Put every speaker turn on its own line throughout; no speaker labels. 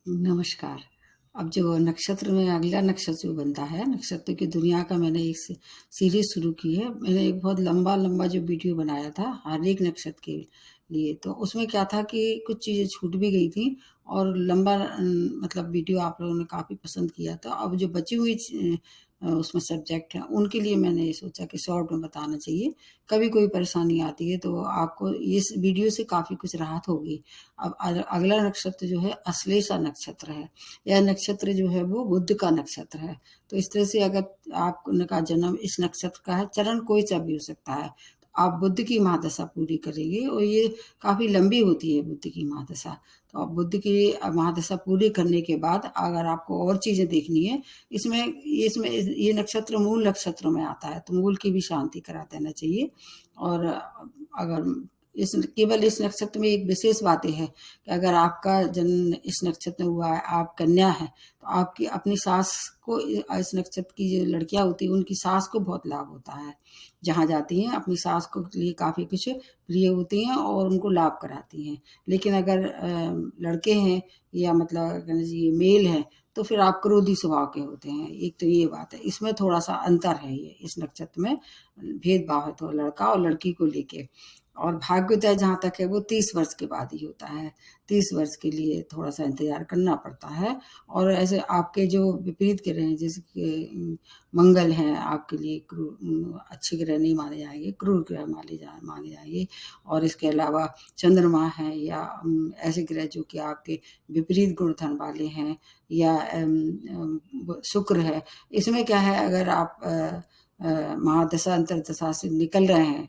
नमस्कार। अब जो नक्षत्र में अगला नक्षत्र जो बनता है, नक्षत्र की दुनिया का मैंने एक सीरीज़ शुरू की है। मैंने एक बहुत लंबा-लंबा जो वीडियो बनाया था हर एक नक्षत्र के लिए, तो उसमें क्या था कि कुछ चीज़ें छूट भी गई थी और लंबा मतलब वीडियो आप लोगों ने काफ़ी पसंद किया था। अब जो बची हुई उसमें सब्जेक्ट हैं, उनके लिए मैंने ये सोचा कि शॉर्ट में बताना चाहिए। कभी कोई परेशानी आती है तो आपको इस वीडियो से काफ़ी कुछ राहत होगी। अब अगला नक्षत्र जो है अश्लेषा नक्षत्र है। यह नक्षत्र जो है वो बुध का नक्षत्र है। तो इस तरह से अगर आपका जन्म इस नक्षत्र का है, चरण कोई सा भी हो सकता है। तो आप बुध की महादशा पूरी करेंगे और ये काफ़ी लंबी होती है बुध की महादशा। तो आप बुध की महादशा पूरी करने के बाद अगर आपको और चीज़ें देखनी है, इसमें ये नक्षत्र मूल नक्षत्रों में आता है, तो मूल की भी शांति करा देना चाहिए। और अगर केवल इस नक्षत्र में एक विशेष बातें है कि अगर आपका जन्म इस नक्षत्र में हुआ है, आप कन्या हैं, तो आपकी अपनी सास को इस नक्षत्र की जो लड़कियां होती हैं उनकी सास को बहुत लाभ होता है। जहाँ जाती हैं अपनी सास को लिए काफ़ी कुछ प्रिय होती हैं और उनको लाभ कराती हैं। लेकिन अगर लड़के हैं या मतलब कह लीजिए मेल हैं, तो फिर आप क्रोधी स्वभाव के होते हैं। एक तो ये बात है, इसमें थोड़ा-सा अंतर है ये इस नक्षत्र में भेदभाव है थोड़ा लड़का और लड़की को लेके। और भाग्योदय जहाँ तक है वो 30 वर्ष के बाद ही होता है। 30 वर्ष के लिए थोड़ा-सा इंतज़ार करना पड़ता है और ऐसे आपके जो विपरीत ग्रह हैं जैसे कि मंगल हैं आपके लिए अच्छे ग्रह नहीं माने जाएँगे, क्रूर ग्रह माने जाएँगे। और इसके अलावा चंद्रमा हैं या ऐसे ग्रह जो कि आपके विपरीत गुणधर्म वाले हैं या शुक्र है। इसमें क्या है अगर आप महादशा अंतर्दशा से निकल रहे हैं,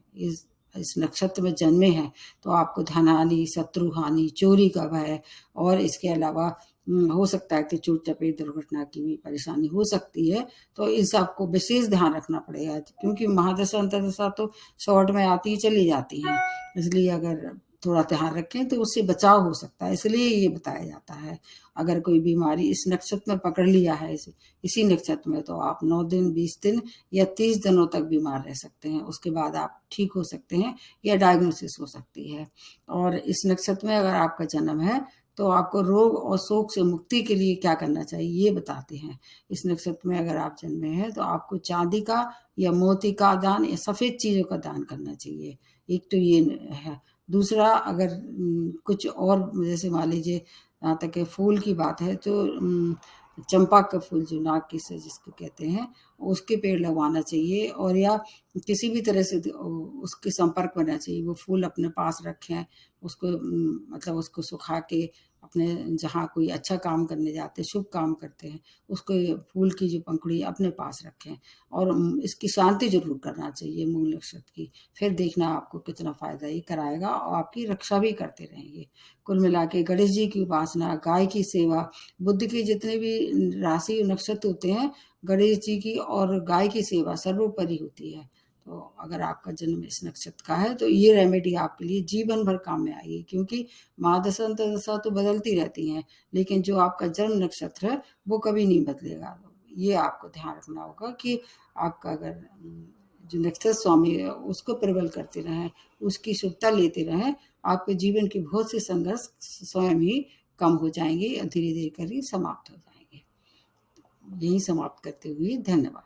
इस नक्षत्र में जन्मे हैं, तो आपको धन-हानि, शत्रु-हानि, चोरी का भय और इसके अलावा हो सकता है कि चोट-चपेट, दुर्घटना की भी परेशानी हो सकती है। तो इन सबको विशेष ध्यान रखना पड़ेगा क्योंकि महादशा अंतर्दशा तो शॉर्ट में आती ही चली जाती हैं। इसलिए अगर थोड़ा ध्यान रखें तो उससे बचाव हो सकता है, इसलिए ये बताया जाता है। अगर कोई बीमारी इस नक्षत्र में पकड़ लिया है इसी नक्षत्र में तो आप 9 दिन, 20 दिन या 30 दिनों तक बीमार रह सकते हैं। उसके बाद आप ठीक हो सकते हैं या डायग्नोसिस हो सकती है। और इस नक्षत्र में अगर आपका जन्म है, तो आपको रोग और शोक से मुक्ति के लिए क्या करना चाहिए, ये बताते हैं। इस नक्षत्र में अगर आप जन्मे हैं, तो आपको चांदी का या मोती का दान या सफ़ेद चीज़ों का दान करना चाहिए। एक तो ये है। दूसरा अगर कुछ और जैसे मान लीजिए जहाँ तक है फूल की बात है तो चंपा का फूल जो नागकेसर जिसको कहते हैं, उसके पेड़ लगवाना चाहिए और या किसी भी तरह से उसके संपर्क में रहना चाहिए। वो फूल अपने पास रखें, उसको मतलब उसको सुखा के अपने जहाँ कोई अच्छा काम करने जाते हैं, शुभ काम करते हैं, उसको ये फूल की जो पंखुड़ी अपने पास रखें और इसकी शांति ज़रूर करना चाहिए मूल नक्षत्र की। फिर देखना आपको कितना फ़ायदा ये कराएगा और आपकी रक्षा भी करते रहेंगे। कुल मिला के गणेश जी की उपासना, गाय की सेवा, बुध के जितने भी राशि नक्षत्र होते हैं, गणेश जी की और गाय की सेवा सर्वोपरि होती है। तो अगर आपका जन्म इस नक्षत्र का है तो ये रेमेडी आपके लिए जीवन भर काम में आएगी क्योंकि महादशा अंतर्दशा तो बदलती रहती हैं, लेकिन जो आपका जन्म नक्षत्र है वो कभी नहीं बदलेगा। ये आपको ध्यान रखना होगा कि आपका अगर जो नक्षत्र स्वामी है उसको प्रबल करते रहें, उसकी शुभता लेते रहें, आपके जीवन के बहुत से संघर्ष स्वयं ही कम हो जाएँगे और धीरे-धीरे करके समाप्त हो जाएँगे। यही समाप्त करते हुए धन्यवाद।